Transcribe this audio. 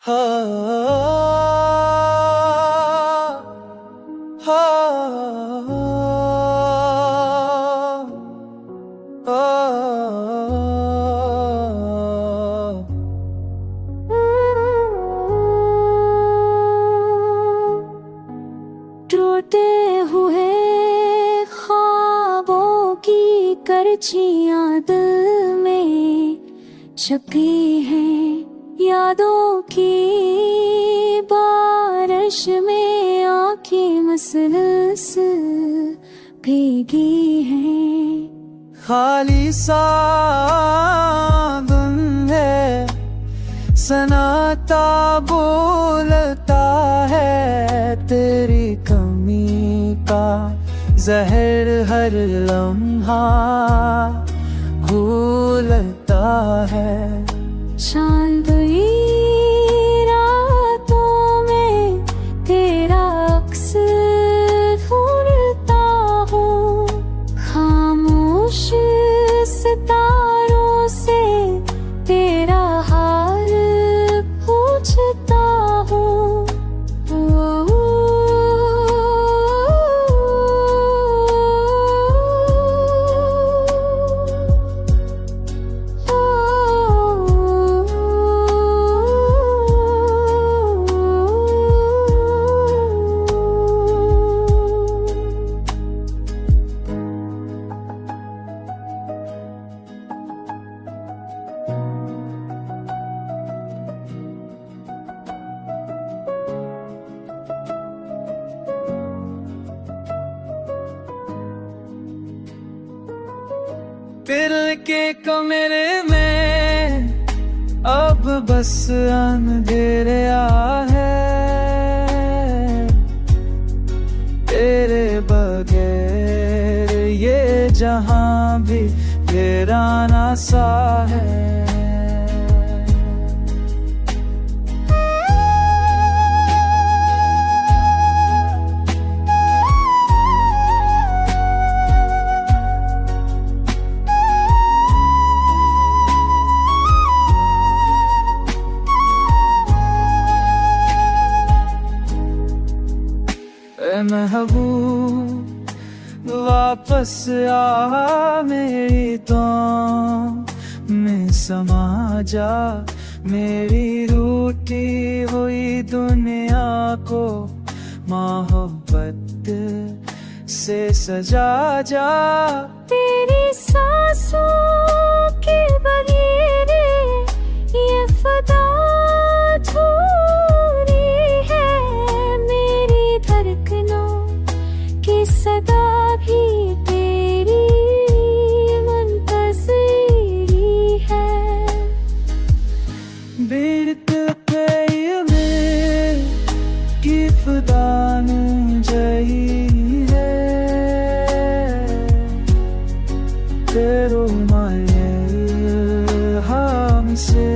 टूटे हुए ख्वाबों की करचियां दिल में छपी हैं, यादों की बारिश में आँखें मसलसल भीगी हैं। खाली सा दिन है, सनाता बोलता है, तेरी कमी का जहर हर लम्हा घोलता है। चांदनी रातों में तेरा अक्स ढूंढता हूँ, खामोश सितारों से तेरा हाल पूछता हूँ। दिल के कमरे में अब बस अंधेरा है, तेरे बगैर ये जहां भी वीराना सा है। महबूब वापस आ मेरी तो में समा जा, मेरी रूठी हुई दुनिया को मोहब्बत से सजा जा। तेरी सांसों के बगैर ये फदा अधूरी है, मेरी धड़कनों की सदा भी तेरी मुंतज़िरी है। बिरत में की फदान जही है, तेरो माये हमसे